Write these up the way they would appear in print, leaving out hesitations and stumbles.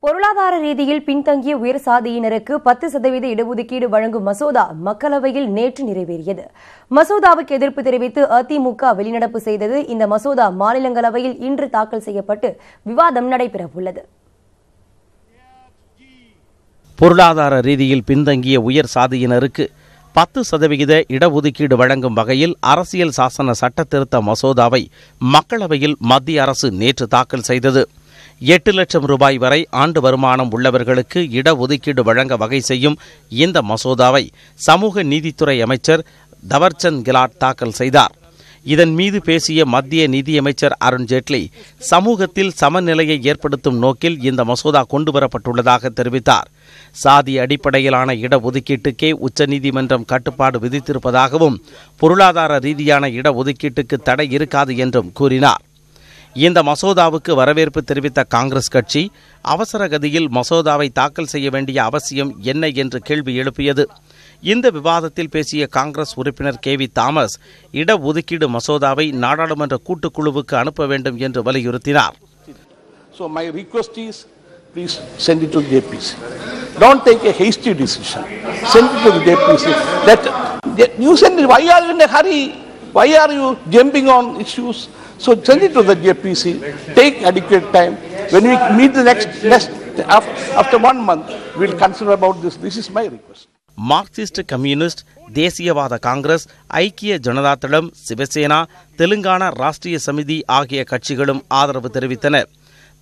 பொருளாதார ரீதியில் பின்தங்கிய உயர் சாதியினருக்கு 10% இடஒதுக்கீடு வழங்கும் மசோதா மக்களவையில் நேற்று நிறைவேறியது. மசோதாவுக்கு எதிர்ப்பு தெரிவித்து அதிமுக வெளிநடப்பு செய்தது. இந்த மசோதா மாநிலங்களவையில் இன்று தாக்கல் செய்யப்பட்டு விவாதம் நடைபெறவுள்ளது. பொருளாதார ரீதியில் பின்தங்கிய உயர் சாதியினருக்கு 10% இடஒதுக்கீடு வழங்கும் வகையில் அரசியல் சாசன சட்ட திருத்த மசோதாவை மக்களவையில் மத்திய அரசு நேற்று தாக்கல் செய்தது. 8 லட்சம் ரூபாய் வரை ஆண்டு வருமானம் உள்ளவர்களுக்கு இடஒதுக்கீடு வழங்க வகை செய்யும் இந்த மசோதாவை சமூக நீதித்துறை அமைச்சர் தவர்சந்த் கெலாட் தாக்கல் செய்தார். இதன் மீது பேசிய மத்திய நிதியமைச்சர் அருண்ஜேட்லி, சமூகத்தில் சமநிலையை ஏற்படுத்தும் நோக்கில் இந்த மசோதா கொண்டுவரப்பட்டுள்ளதாக தெரிவித்தார். சாதி அடிப்படையிலான இடஒதுக்கீட்டுக்கே உச்சநீதிமன்றம் கட்டுப்பாடு விதித்திருப்பதாகவும் பொருளாதார ரீதியான இடஒதுக்கீட்டுக்கு தடை இருக்காது என்றும் கூறினார். இந்த மசோதாவுக்கு வரவேற்பு தெரிவித்த காங்கிரஸ் கட்சி அவசர கதியில் மசோதாவை தாக்கல் செய்ய வேண்டிய அவசியம் என்ன என்று கேள்வி எழுப்பியது. இந்த விவாதத்தில் பேசிய காங்கிரஸ் உறுப்பினர் KV தாமஸ், இடஒதுக்கீடு மசோதாவை நாடாளுமன்ற கூட்டுக்குழுவுக்கு அனுப்ப வேண்டும் என்று வலியுறுத்தினார். So my request is, please send it to the JPC. Don't take a hasty decision. Send it to the JPC. You send it. Why are you in a hurry? Why are you jumping on issues? So send it to the JPC. Take adequate time. When we meet the next after 1 month, we'll consider about this. This is my request. Marxist communist, தேசியவாத காங்கிரஸ், ஐக்கிய ஜனதாதளம், சிவசேனா, தெலுங்கானா ராஷ்டிரிய சமிதி ஆகிய கட்சிகளும் ஆதரவு தெரிவித்தன.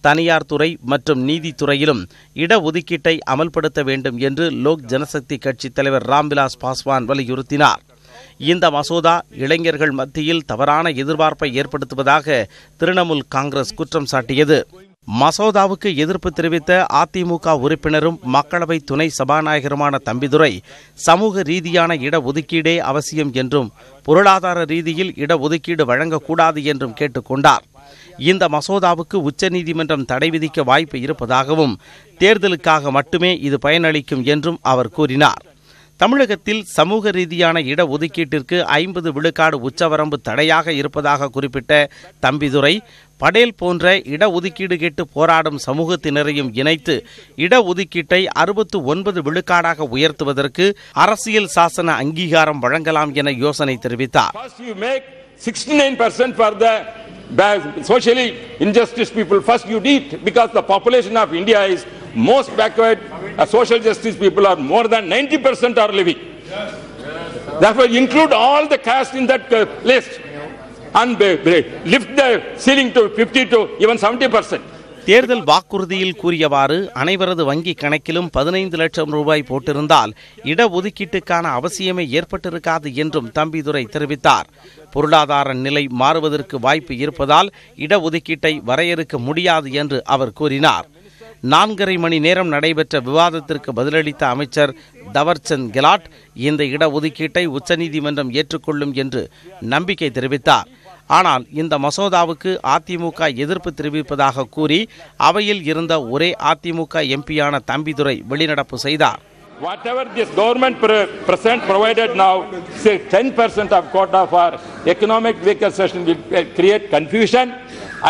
தனியார் துறை மற்றும் நீதித்துறையிலும் இடஒதுக்கீட்டை அமல்படுத்த வேண்டும் என்று லோக் ஜனசக்தி கட்சி தலைவர் ராம்விலாஸ் பாஸ்வான் வலியுறுத்தினார். இந்த மசோதா இளைஞர்கள் மத்தியில் தவறான எதிர்பார்ப்பை ஏற்படுத்துவதாக திரிணாமுல் காங்கிரஸ் குற்றம் சாட்டியது. மசோதாவுக்கு எதிர்ப்பு தெரிவித்த அதிமுக உறுப்பினரும் மக்களவை துணை சபாநாயகருமான தம்பிதுரை, சமூக ரீதியான இடஒதுக்கீடே அவசியம் என்றும் பொருளாதார ரீதியில் இடஒதுக்கீடு வழங்கக்கூடாது என்றும் கேட்டுக்கொண்டார். இந்த மசோதாவுக்கு உச்சநீதிமன்றம் தடை விதிக்க வாய்ப்பு இருப்பதாகவும் தேர்தலுக்காக மட்டுமே இது பயனளிக்கும் என்றும் அவர் கூறினார். தமிழகத்தில் சமூக ரீதியான இடஒதுக்கீட்டிற்கு 50 விழுக்காடு உச்சவரம்பு தடையாக இருப்பதாக குறிப்பிட்ட தம்பிதுரை, படேல் போன்ற இடஒதுக்கீடு கேட்டு போராடும் சமூகத்தினரையும் இணைத்து இடஒதுக்கீட்டை 69 விழுக்காடாக உயர்த்துவதற்கு அரசியல் சாசன அங்கீகாரம் வழங்கலாம் என யோசனை தெரிவித்தார். 69% for the socially injustice people. First you need, because the population of India is most backward, social justice people are more than 90% are living. Therefore include all the caste in that list and lift the ceiling to 50 to even 70%. தேர்தல் வாக்குறுதியில் கூறியவாறு அனைவரது வங்கி கணக்கிலும் 15 லட்சம் ரூபாய் போட்டிருந்தால் இடஒதுக்கீட்டுக்கான அவசியமே ஏற்பட்டிருக்காது என்றும் தம்பிதுரை தெரிவித்தார். பொருளாதார நிலை மாறுவதற்கு வாய்ப்பு இருப்பதால் இடஒதுக்கீட்டை வரையறுக்க முடியாது என்று அவர் கூறினார். 4.5 மணி நேரம் நடைபெற்ற விவாதத்திற்கு பதிலளித்த அமைச்சர் தவர்சந்த் கெலாட், இந்த இடஒதுக்கீட்டை உச்சநீதிமன்றம் ஏற்றுக்கொள்ளும் என்று நம்பிக்கை தெரிவித்தார். ஆனால் இந்த மசோதாவுக்கு அதிமுக எதிர்ப்பு தெரிவிப்பதாக கூறி அவையில் இருந்த ஒரே அதிமுக எம்பியான தம்பிதுரை வெளிநடப்பு செய்தார். Whatever this government present provided now, say 10% of quota for economic weaker section will create confusion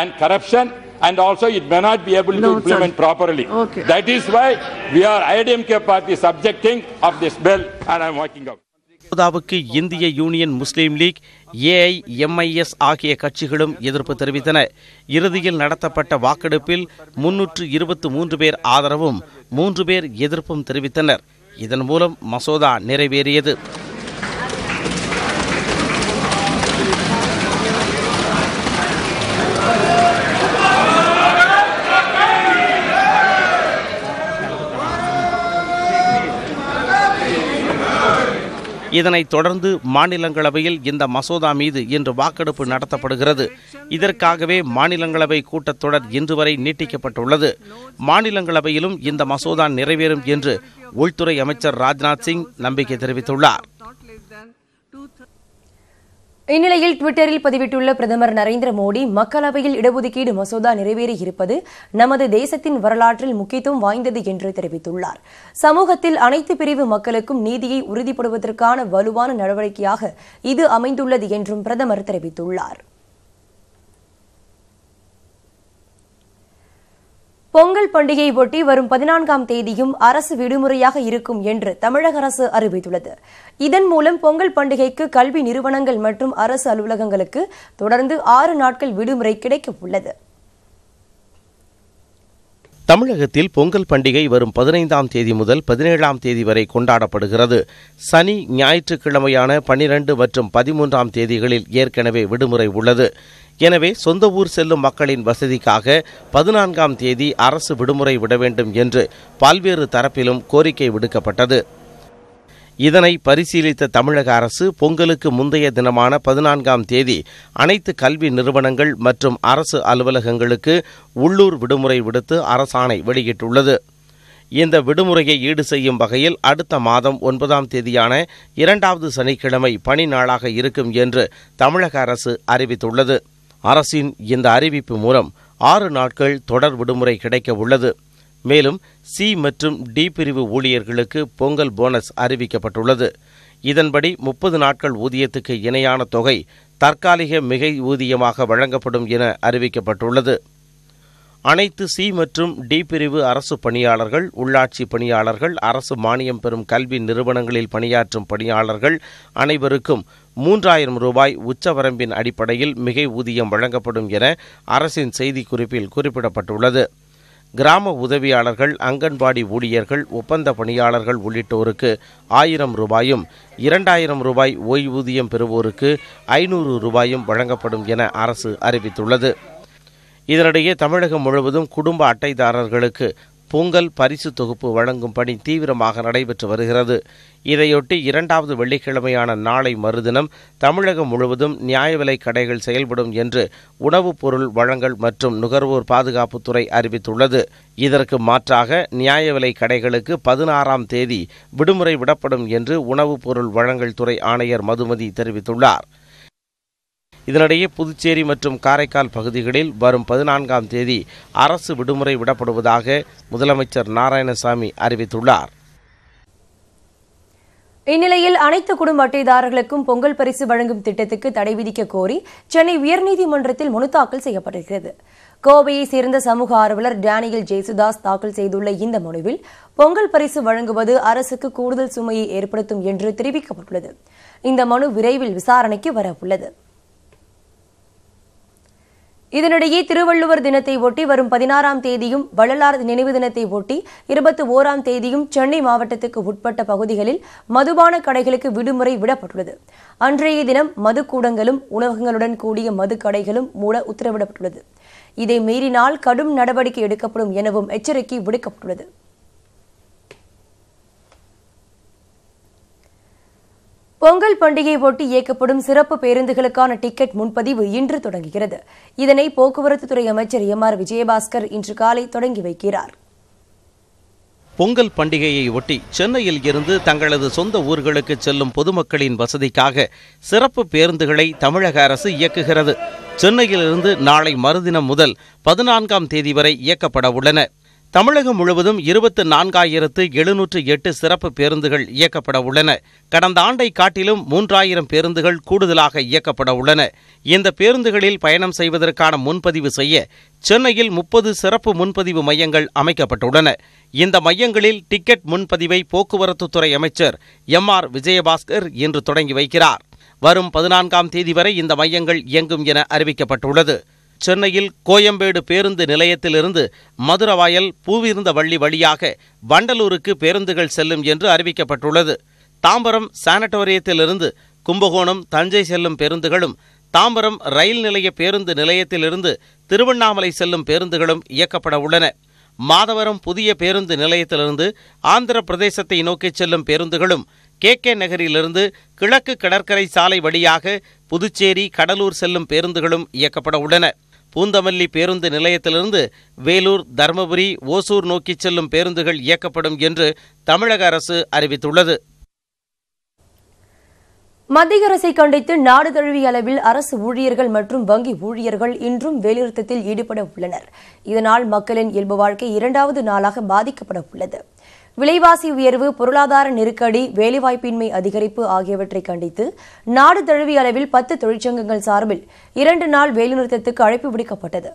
and corruption, and also it may not be able to implement properly. Okay. That is why we are IDMK party subjecting of this bill, and I am working out. மசோதாவுக்கு இந்திய union முஸ்லீம் league, AIMIS ஆகிய கட்சிகளும் எதிர்ப்பு தெரிவித்தன. இறுதியில் நடத்தப்பட்ட வாக்கெடுப்பில் 323 பேர் ஆதரவும் 3 பேர் எதிர்ப்பும் தெரிவித்தனர். இதன் மூலம் மசோதா நிறைவேறியது. இதனைத் தொடர்ந்து மாநிலங்களவையில் இந்த மசோதா மீது இன்று வாக்கெடுப்பு நடத்தப்படுகிறது. இதற்காகவே மாநிலங்களவை கூட்டத்தொடர் இன்று வரை நீட்டிக்கப்பட்டுள்ளது. மாநிலங்களவையிலும் இந்த மசோதா நிறைவேறும் என்று உள்துறை அமைச்சர் ராஜ்நாத் சிங் நம்பிக்கை தெரிவித்துள்ளார். இந்நிலையில் ட்விட்டரில் பதிவிட்டுள்ள பிரதமர் நரேந்திர மோடி, மக்களவையில் இடஒதுக்கீடு மசோதா நிறைவேறியிருப்பது நமது தேசத்தின் வரலாற்றில் முக்கியத்துவம் வாய்ந்தது என்று தெரிவித்துள்ளார். சமூகத்தில் அனைத்து பிரிவு மக்களுக்கும் நீதியை உறுதிப்படுத்துவதற்கான வலுவான நடவடிக்கையாக இது அமைந்துள்ளது என்றும் பிரதமர் தெரிவித்துள்ளார். பொங்கல் பண்டிகையை ஒட்டி வரும் 14ஆம் தேதியும் அரசு விடுமுறையாக இருக்கும் என்று தமிழக அரசு அறிவித்துள்ளது. இதன் மூலம் பொங்கல் பண்டிகைக்கு கல்வி நிறுவனங்கள் மற்றும் அரசு அலுவலகங்களுக்கு தொடர்ந்து 6 நாட்கள் விடுமுறை கிடைக்க உள்ளது. தமிழகத்தில் பொங்கல் பண்டிகை வரும் 15ஆம் தேதி முதல் 17ஆம் தேதி வரை கொண்டாடப்படுகிறது. சனி, ஞாயிற்றுக்கிழமையான 12 மற்றும் 13ஆம் தேதிகளில் ஏற்கனவே விடுமுறை உள்ளது. எனவே சொந்த ஊர் செல்லும் மக்களின் வசதிக்காக 14ஆம் தேதி அரசு விடுமுறை விட வேண்டும் என்று பல்வேறு தரப்பிலும் கோரிக்கை விடுக்கப்பட்டது. இதனை பரிசீலித்த தமிழக அரசு பொங்கலுக்கு முந்தைய தினமான 14ஆம் தேதி அனைத்து கல்வி நிறுவனங்கள் மற்றும் அரசு அலுவலகங்களுக்கு உள்ளூர் விடுமுறை விடுத்து அரசாணை வெளியிட்டுள்ளது. இந்த விடுமுறையை ஈடு செய்யும் வகையில் அடுத்த மாதம் 9ஆம் தேதியான 2வது சனிக்கிழமை பணி நாளாக இருக்கும் என்று தமிழக அரசு அறிவித்துள்ளது. அரசின் இந்த அறிவிப்பு மூலம் 6 நாட்கள் தொடர் விடுமுறை கிடைக்க உள்ளது. மேலும் சி மற்றும் டி பிரிவு ஊழியர்களுக்கு பொங்கல் போனஸ் அறிவிக்கப்பட்டுள்ளது. இதன்படி 30 நாட்கள் ஊதியத்துக்கு இணையான தொகை தற்காலிக மிகை ஊதியமாக வழங்கப்படும் என அறிவிக்கப்பட்டுள்ளது. அனைத்து சி மற்றும் டி பிரிவு அரசு பணியாளர்கள், உள்ளாட்சி பணியாளர்கள், அரசு மானியம் பெறும் கல்வி நிறுவனங்களில் பணியாற்றும் பணியாளர்கள் அனைவருக்கும் 3000 ரூபாய் உச்சவரம்பின் அடிப்படையில் மிகை ஊதியம் வழங்கப்படும் என அரசின் செய்திக்குறிப்பில் குறிப்பிடப்பட்டுள்ளது. கிராம உதவியாளர்கள், அங்கன்வாடி ஊழியர்கள், ஒப்பந்த பணியாளர்கள் உள்ளிட்டோருக்கு 1000 ரூபாயும், 2000 ரூபாய் ஓய்வூதியம் பெறுவோருக்கு 500 ரூபாயும் வழங்கப்படும் என அரசு அறிவித்துள்ளது. இதனிடையே தமிழகம் முழுவதும் குடும்ப அட்டைதாரர்களுக்கு பொங்கல் பரிசு தொகுப்பு வழங்கும் பணி தீவிரமாக நடைபெற்று வருகிறது. இதையொட்டி 2வது வெள்ளிக்கிழமையான நாளை மறுதினம் தமிழகம் முழுவதும் நியாய விலைக் கடைகள் செயல்படும் என்று உணவுப் பொருள் வழங்கல் மற்றும் நுகர்வோர் பாதுகாப்புத்துறை அறிவித்துள்ளது. இதற்கு மாற்றாக நியாய விலைக் கடைகளுக்கு 16ஆம் தேதி விடுமுறை விடப்படும் என்று உணவுப் பொருள் வழங்கல் துறை ஆணையர் மதுமதி தெரிவித்துள்ளார். இதனிடையே புதுச்சேரி மற்றும் காரைக்கால் பகுதிகளில் வரும் 14ஆம் தேதி அரசு விடுமுறை விடப்படுவதாக முதலமைச்சர் நாராயணசாமி அறிவித்துள்ளார். இந்நிலையில் அனைத்து குடும்ப அட்டைதாரர்களுக்கும் பொங்கல் பரிசு வழங்கும் திட்டத்துக்கு தடை விதிக்க கோரி சென்னை உயர்நீதிமன்றத்தில் மனு தாக்கல் செய்யப்பட்டிருக்கிறது. கோவையை சேர்ந்த சமூக ஆர்வலர் டேனியல் ஜேசுதாஸ் தாக்கல் செய்துள்ள இந்த மனுவில் பொங்கல் பரிசு வழங்குவது அரசுக்கு கூடுதல் சுமையை ஏற்படுத்தும் என்று தெரிவிக்கப்பட்டுள்ளது. இந்த மனு விரைவில் விசாரணைக்கு வரவுள்ளது. இதனிடையே திருவள்ளுவர் தினத்தை ஒட்டி வரும் 16ஆம் தேதியும் வள்ளலார் நினைவு தினத்தை ஒட்டி 21ஆம் தேதியும் சென்னை மாவட்டத்துக்கு உட்பட்ட பகுதிகளில் மதுபான கடைகளுக்கு விடுமுறை விடப்பட்டுள்ளது. அன்றைய தினம் மதுக்கூடங்களும் உணவகங்களுடன் கூடிய மது கடைகளும் மூட உத்தரவிடப்பட்டுள்ளது. இதை மீறினால் கடும் நடவடிக்கை எடுக்கப்படும் எனவும் எச்சரிக்கை விடுக்கப்பட்டுள்ளது. பொங்கல் பண்டிகையை ஒட்டி இயக்கப்படும் சிறப்பு பேருந்துகளுக்கான டிக்கெட் முன்பதிவு இன்று தொடங்குகிறது. இதனை போக்குவரத்துத்துறை அமைச்சர் எம்.ஆர். விஜயபாஸ்கர் இன்று காலை தொடங்கி வைக்கிறார். பொங்கல் பண்டிகையை ஒட்டி சென்னையில் இருந்து தங்களது சொந்த ஊர்களுக்கு செல்லும் பொதுமக்களின் வசதிக்காக சிறப்பு பேருந்துகளை தமிழக அரசு இயக்குகிறது. சென்னையிலிருந்து நாளை மறுதினம் முதல் 14ஆம் தேதி வரை இயக்கப்பட உள்ளன. தமிழகம் முழுவதும் 24,708 சிறப்பு பேருந்துகள் இயக்கப்பட உள்ளன. கடந்த ஆண்டை காட்டிலும் 3000 பேருந்துகள் கூடுதலாக இயக்கப்பட உள்ளன. இந்த பேருந்துகளில் பயணம் செய்வதற்கான முன்பதிவு செய்ய சென்னையில் 30 சிறப்பு முன்பதிவு மையங்கள் அமைக்கப்பட்டுள்ளன. இந்த மையங்களில் டிக்கெட் முன்பதிவை போக்குவரத்துத்துறை அமைச்சர் எம்.ஆர். விஜயபாஸ்கர் இன்று தொடங்கி வைக்கிறார். வரும் 14ஆம் தேதி வரை இந்த மையங்கள் இயங்கும் என அறிவிக்கப்பட்டுள்ளது. சென்னையில் கோயம்பேடு பேருந்து நிலையத்திலிருந்து மதுரவாயல் பூவிருந்தவள்ளி வழியாக வண்டலூருக்கு பேருந்துகள் செல்லும் என்று அறிவிக்கப்பட்டுள்ளது. தாம்பரம் சானட்டோரியத்திலிருந்து கும்பகோணம், தஞ்சை செல்லும் பேருந்துகளும், தாம்பரம் ரயில் நிலைய பேருந்து நிலையத்திலிருந்து திருவண்ணாமலை செல்லும் பேருந்துகளும் இயக்கப்பட உள்ளன. மாதவரம் புதிய பேருந்து நிலையத்திலிருந்து ஆந்திர பிரதேசத்தை நோக்கி செல்லும் பேருந்துகளும், கே நகரிலிருந்து கிழக்கு கடற்கரை சாலை வழியாக புதுச்சேரி, கடலூர் செல்லும் பேருந்துகளும் இயக்கப்பட உள்ளன. பூந்தமல்லி பேருந்து நிலையத்திலிருந்து வேலூர், தருமபுரி, ஓசூர் நோக்கி செல்லும் பேருந்துகள் இயக்கப்படும் என்று தமிழக அரசு அறிவித்துள்ளது. மத்திய அரசை கண்டித்து நாடு தழுவிய அளவில் அரசு ஊழியர்கள் மற்றும் வங்கி ஊழியர்கள் இன்றும் வேலைநிறுத்தத்தில் ஈடுபட உள்ளனர். இதனால் மக்களின் இயல்பு வாழ்க்கை 2வது நாளாக பாதிக்கப்பட உள்ளது. விலைவாசி உயர்வு, பொருளாதார நெருக்கடி, வேலைவாய்ப்பின்மை அதிகரிப்பு ஆகியவற்றை கண்டித்து நாடு தழுவிய அளவில் 10 தொழிற்சங்கங்கள் சார்பில் 2 நாள் வேலைநிறுத்தத்துக்கு அழைப்பு விடுக்கப்பட்டது.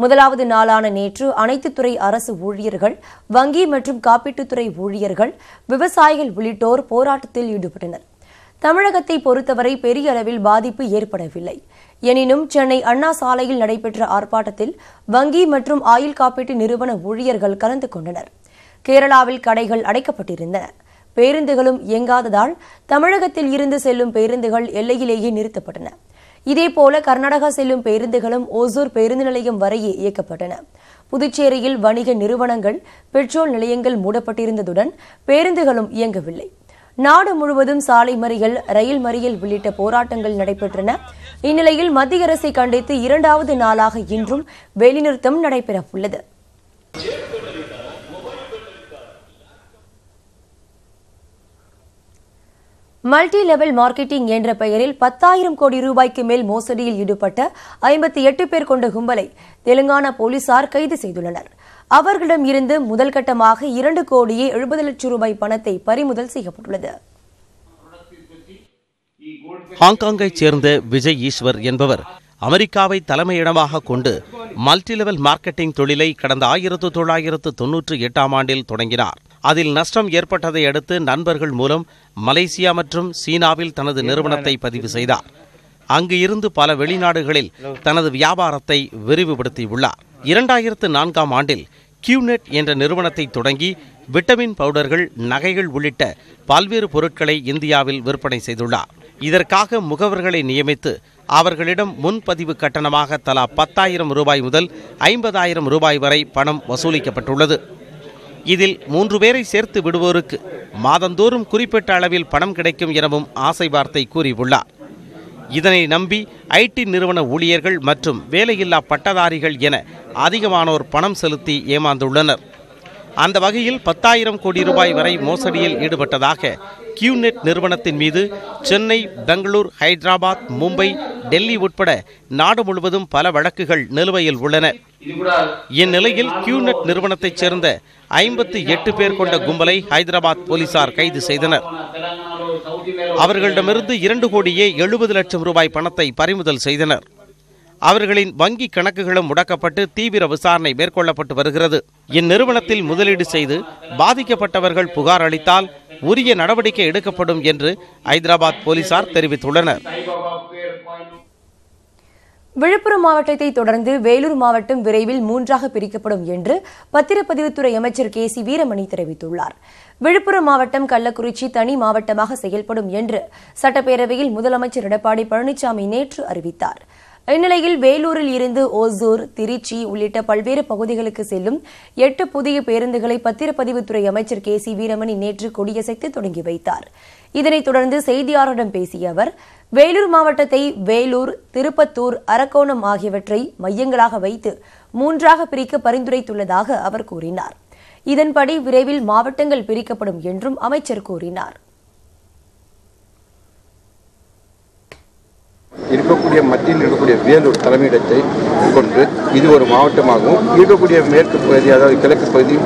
முதலாவது நாளான நேற்று அனைத்து துறை அரசு ஊழியர்கள், வங்கி மற்றும் காப்பீட்டுத்துறை ஊழியர்கள், விவசாயிகள் உள்ளிட்டோர் போராட்டத்தில் ஈடுபட்டனர். தமிழகத்தை பொறுத்தவரை பெரிய அளவில் பாதிப்பு ஏற்படவில்லை. எனினும் சென்னை அண்ணா சாலையில் நடைபெற்ற ஆர்ப்பாட்டத்தில் வங்கி மற்றும் ஆயுள் காப்பீட்டு நிறுவன ஊழியர்கள் கலந்து கொண்டனர். கேரளாவில் கடைகள் அடைக்கப்பட்டிருந்தன. பேருந்துகளும் இயங்காததால் தமிழகத்தில் இருந்து செல்லும் பேருந்துகள் எல்லையிலேயே நிறுத்தப்பட்டன. இதேபோல கர்நாடகா செல்லும் பேருந்துகளும் ஓசூர் பேருந்து நிலையம் வரையே இயக்கப்பட்டன. புதுச்சேரியில் வணிக நிறுவனங்கள், பெட்ரோல் நிலையங்கள் மூடப்பட்டிருந்ததுடன் பேருந்துகளும் இயங்கவில்லை. நாடு முழுவதும் சாலை மறியல், ரயில் மறியல் உள்ளிட்ட போராட்டங்கள் நடைபெற்றன. இந்நிலையில் மத்திய அரசை கண்டித்து 2வது நாளாக இன்றும் வேலைநிறுத்தம் நடைபெறவுள்ளது. மல்டி லெவல் மார்க்கெட்டிங் என்ற பெயரில் 10,000 கோடி ரூபாய்க்கு மேல் மோசடியில் ஈடுபட்ட 58 பேர் கொண்ட கும்பலை தெலுங்கானா போலீசார் கைது செய்துள்ளனர். அவர்களிடம் இருந்து முதல் கட்டமாக 2 கோடியே 70 லட்சம் ரூபாய் பணத்தை பறிமுதல் செய்யப்பட்டுள்ளது. ஹாங்காங்கைச் சேர்ந்த விஜய் ஈஸ்வர் என்பவர் அமெரிக்காவை தலைமையிடமாக கொண்டு மல்டி லெவல் மார்க்கெட்டிங் தொழிலை கடந்த 1998ஆம் ஆண்டில் தொடங்கினார். அதில் நஷ்டம் ஏற்பட்டதை அடுத்து நண்பர்கள் மூலம் மலேசியா மற்றும் சீனாவில் தனது நிறுவனத்தை பதிவு செய்தார். அங்கு இருந்து பல வெளிநாடுகளில் தனது வியாபாரத்தை விரிவுபடுத்தியுள்ளார். 2004ஆம் ஆண்டில் கியூநெட் என்ற நிறுவனத்தை தொடங்கி விட்டமின் பவுடர்கள், நகைகள் உள்ளிட்ட பல்வேறு பொருட்களை இந்தியாவில் விற்பனை செய்துள்ளார். இதற்காக முகவர்களை நியமித்து அவர்களிடம் முன்பதிவு கட்டணமாக தலா 10,000 ரூபாய் முதல் 50,000 ரூபாய் வரை பணம் வசூலிக்கப்பட்டுள்ளது. இதில் 3 பேரை சேர்த்து விடுவோருக்கு மாதந்தோறும் குறிப்பிட்ட அளவில் பணம் கிடைக்கும் எனவும் ஆசை வார்த்தை கூறியுள்ளார். இதனை நம்பி ஐடி நிறுவன ஊழியர்கள் மற்றும் வேலையில்லா பட்டதாரிகள் என அதிகமானோர் பணம் செலுத்தி ஏமாந்துள்ளனர். அந்த வகையில் 10,000 கோடி ரூபாய் வரை மோசடியில் ஈடுபட்டதாக கியூநெட் நிறுவனத்தின் மீது சென்னை, பெங்களூர், ஹைதராபாத், மும்பை, டெல்லி உட்பட நாடு முழுவதும் பல வழக்குகள் நிலுவையில் உள்ளன. இந்நிலையில் கியூநெட் நிறுவனத்தைச் சேர்ந்த 58 பேர் கொண்ட கும்பலை ஹைதராபாத் போலீசார் கைது செய்தனர். அவர்களிடமிருந்து 2 கோடியே 70 லட்சம் ரூபாய் பணத்தை பறிமுதல் செய்தனர். அவர்களின் வங்கி கணக்குகளும் முடக்கப்பட்டு தீவிர விசாரணை மேற்கொள்ளப்பட்டு வருகிறது. இந்நிறுவனத்தில் முதலீடு செய்து பாதிக்கப்பட்டவர்கள் புகார் அளித்தால் உரிய நடவடிக்கை எடுக்கப்படும் என்று ஹைதராபாத் போலீசார் தெரிவித்துள்ளனர். விழுப்புரம் மாவட்டத்தை தொடர்ந்து வேலூர் மாவட்டம் விரைவில் 3ஆக பிரிக்கப்படும் என்று பத்திரப்பதிவுத்துறை அமைச்சர் KC வீரமணி தெரிவித்துள்ளார். விழுப்புரம் மாவட்டம் கள்ளக்குறிச்சி தனி மாவட்டமாக செயல்படும் என்று சட்டப்பேரவையில் முதலமைச்சர் எடப்பாடி பழனிசாமி நேற்று அறிவித்தார். இந்நிலையில் வேலூரில் இருந்து ஓசூர், திருச்சி உள்ளிட்ட பல்வேறு பகுதிகளுக்கு செல்லும் 8 புதிய பேருந்துகளை பத்திரப்பதிவுத்துறை அமைச்சர் KC வீரமணி நேற்று கொடியசைத்து தொடங்கி வைத்தார். இதனைத் தொடர்ந்து செய்தியாளரிடம் பேசிய அவர், வேலூர் மாவட்டத்தை வேலூர், திருப்பத்தூர், அரக்கோணம் ஆகியவற்றை மையங்களாக வைத்து 3ஆக பிரிக்க பரிந்துரைத்துள்ளதாக அவர் கூறினார். இதன்படி விரைவில் மாவட்டங்கள் பிரிக்கப்படும் என்றும் அமைச்சர் கூறினார். இருக்கக்கூடிய மத்தியில் இருக்கக்கூடிய வேலூர் தலைமையிடத்தை கொண்டு இது ஒரு மாவட்டமாகவும், இருக்கக்கூடிய மேற்கு பகுதி, அதாவது கிழக்கு பகுதி,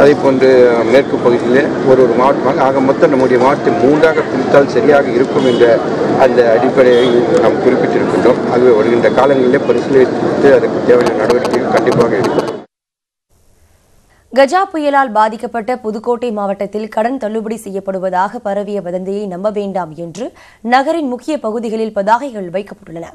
அதை போன்று மேற்கு பகுதியிலே ஒரு மாவட்டமாக ஆக மொத்தம் நம்முடைய மாவட்டத்தை 3ஆக பிரித்தால் சரியாக இருக்கும் என்ற அந்த அடிப்படையை நாம் குறிப்பிட்டிருக்கின்றோம். ஆகவே வருகின்ற காலங்களிலே பரிசீலித்து அதற்கு தேவையான நடவடிக்கைகள் கண்டிப்பாக எடுக்கும். கஜா புயலால் பாதிக்கப்பட்ட புதுக்கோட்டை மாவட்டத்தில் கடன் தள்ளுபடி செய்யப்படுவதாக பரவிய வதந்தியை நம்ப வேண்டாம் என்று நகரின் முக்கிய பகுதிகளில் பதாகைகள் வைக்கப்பட்டுள்ளன.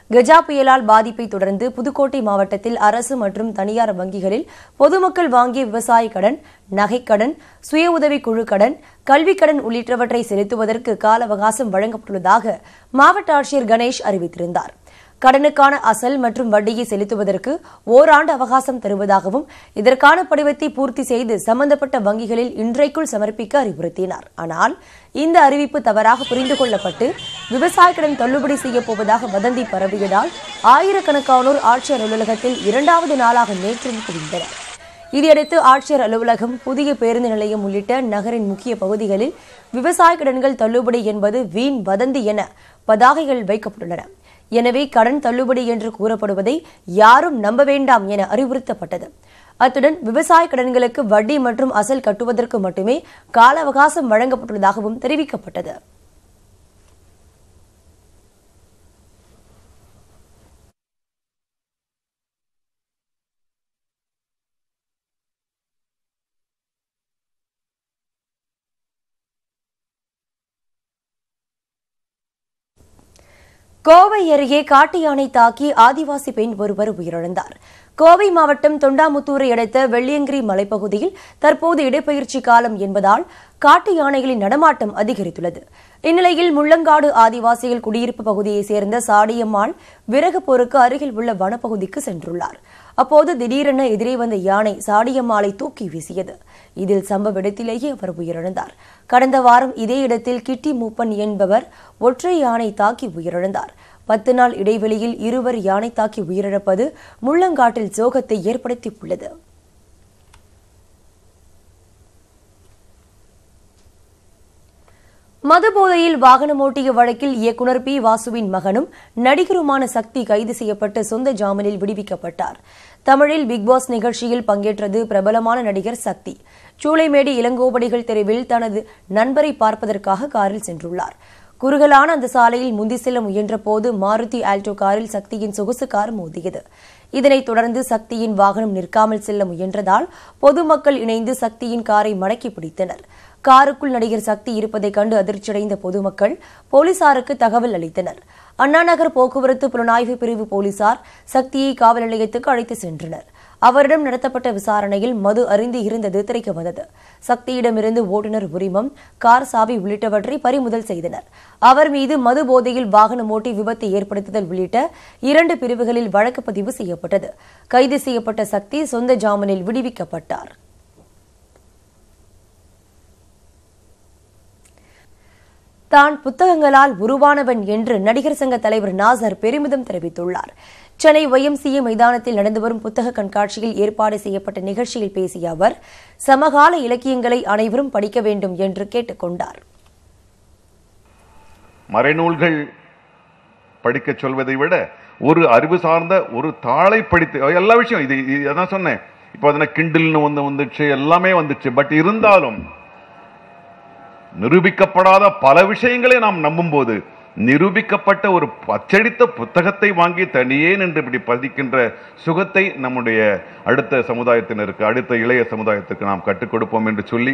கஜா புயலால் பாதிப்பை தொடர்ந்து புதுக்கோட்டை மாவட்டத்தில் அரசு மற்றும் தனியார் வங்கிகளில் பொதுமக்கள் வாங்கிய விவசாய கடன், நகைக்கடன், சுய உதவிக் குழு கடன், கல்விக் கடன் உள்ளிட்டவற்றை செலுத்துவதற்கு கால அவகாசம் வழங்கப்பட்டுள்ளதாக மாவட்ட ஆட்சியர் கணேஷ் அறிவித்திருந்தார். கடனுக்கான அசல் மற்றும் வட்டியை செலுத்துவதற்கு ஓராண்டு அவகாசம் தருவதாகவும் இதற்கான படிவத்தை பூர்த்தி செய்து சம்பந்தப்பட்ட வங்கிகளில் இன்றைக்குள் சமர்ப்பிக்க அறிவுறுத்தினார். ஆனால் இந்த அறிவிப்பு தவறாக புரிந்து கொள்ளப்பட்டு விவசாய கடன் தள்ளுபடி செய்யப்போவதாக வதந்தி பரவியதால் ஆயிரக்கணக்கானோர் ஆட்சியர் அலுவலகத்தில் 2வது நாளாக நேற்றும் குவிந்தனர். இதையடுத்து ஆட்சியர் அலுவலகம், புதிய பேருந்து நிலையம் உள்ளிட்ட நகரின் முக்கிய பகுதிகளில் விவசாய கடன்கள் தள்ளுபடி என்பது வீண் வதந்தி என பதாகைகள் வைக்கப்பட்டுள்ளன. எனவே கடன் தள்ளுபடி என்று கூறப்படுவதை யாரும் நம்ப வேண்டாம் என அறிவுறுத்தப்பட்டது. அத்துடன் விவசாய கடன்களுக்கு வட்டி மற்றும் அசல் கட்டுவதற்கு மட்டுமே கால அவகாசம் வழங்கப்பட்டுள்ளதாகவும் தெரிவிக்கப்பட்டது. கோவை அருகே காட்டு யானை தாக்கி ஆதிவாசி பெண் ஒருவர் உயிரிழந்தார். கோவை மாவட்டம் தொண்டாமுத்தூரை அடுத்த வெள்ளியங்கிரி மலைப்பகுதியில் தற்போது இடப்பெயர்ச்சி காலம் என்பதால் காட்டு யானைகளின் நடமாட்டம் அதிகரித்துள்ளது. இந்நிலையில் முள்ளங்காடு ஆதிவாசிகள் குடியிருப்பு பகுதியைச் சேர்ந்த சாடியம்மாள் விறகு பொறுக்க அருகில் உள்ள வனப்பகுதிக்கு சென்றுள்ளார். அப்போது திடீரென எதிரே வந்த யானை சாடியம்மாளை தூக்கி வீசியது. இதில் சம்பவ இடத்திலேயே அவர் உயிரிழந்தார். கடந்த வாரம் இதே இடத்தில் கிட்டி மூப்பன் என்பவர் ஒற்றை யானை தாக்கி உயிரிழந்தார். 10 நாள் இடைவெளியில் இருவர் யானை தாக்கி உயிரிழப்பது முள்ளங்காட்டில் சோகத்தை ஏற்படுத்தியுள்ளது. மதுபோதையில் வாகனம் ஓட்டிய வழக்கில் இயக்குநர் பி வாசுவின் மகனும் நடிகருமான சக்தி கைது செய்யப்பட்டு சொந்த ஜாமீனில் விடுவிக்கப்பட்டார். தமிழில் பிக்பாஸ் நிகழ்ச்சியில் பங்கேற்றது பிரபலமான நடிகர் சக்தி. சூளைமேடு இளங்கோவடிகள் தெருவில் தனது நண்பரை பார்ப்பதற்காக காரில் சென்றுள்ளார். குறுகலான அந்த சாலையில் முந்தி செல்ல முயன்ற போது மாருதி ஆல்டோ காரில் சக்தியின் சொகுசு கார் மோதியது. இதனைத் தொடர்ந்து சக்தியின் வாகனம் நிற்காமல் செல்ல முயன்றதால் பொதுமக்கள் இணைந்து சக்தியின் காரை மடக்கி பிடித்தனர். காருக்குள் நடிகர் சக்தி இருப்பதைக் கண்டு அதிர்ச்சியடைந்த பொதுமக்கள் போலீசாருக்கு தகவல் அளித்தனர். அண்ணாநகர் போக்குவரத்து புலனாய்வு பிரிவு போலீசார் சக்தியை காவல் நிலையத்துக்கு அழைத்து சென்றனர். அவரிடம் நடத்தப்பட்ட விசாரணையில் மது அருந்தி இருந்தது தெரிய வந்தது. சக்தியிடமிருந்து ஓட்டுநர் உரிமம், கார் சாவி உள்ளிட்டவற்றை பறிமுதல் செய்தனர். அவர் மீது மது போதையில் வாகனம் ஓட்டி விபத்தை ஏற்படுத்துதல் உள்ளிட்ட 2 பிரிவுகளில் வழக்கு பதிவு செய்யப்பட்டது. கைது செய்யப்பட்ட சக்தி சொந்த ஜாமீனில் விடுவிக்கப்பட்டார். தான் புத்தகங்களால் உருவானவன் என்று நடிகர் சங்க தலைவர் நாசர் பெருமிதம் தெரிவித்துள்ளார். சென்னை YMCA மைதானத்தில் நடந்து வரும் புத்தக கண்காட்சியில் ஏற்பாடு செய்யப்பட்ட நிகழ்ச்சியில் பேசிய அவர் சமகால இலக்கியங்களை அனைவரும் படிக்க வேண்டும் என்று கேட்டுக் கொண்டார். மறைநூல்கள் படிக்க சொல்வதை விட ஒரு அறிவு சார்ந்த ஒரு தாளை படித்து எல்லா விஷயம் இது அதான் சொன்னேன். இப்போ அதனை கிண்டில்னு வந்துச்சு, எல்லாமே வந்துச்சு. பட் இருந்தாலும் நிரூபிக்கப்படாத பல விஷயங்களை நாம் நம்பும் போது நிரூபிக்கப்பட்ட ஒரு அச்சடித்த புத்தகத்தை வாங்கி தனியே நின்று இப்படி பதிக்கின்ற சுகத்தை நம்முடைய அடுத்த சமுதாயத்தினருக்கு, அடுத்த இளைய சமுதாயத்திற்கு நாம் கற்றுக் கொடுப்போம் என்று சொல்லி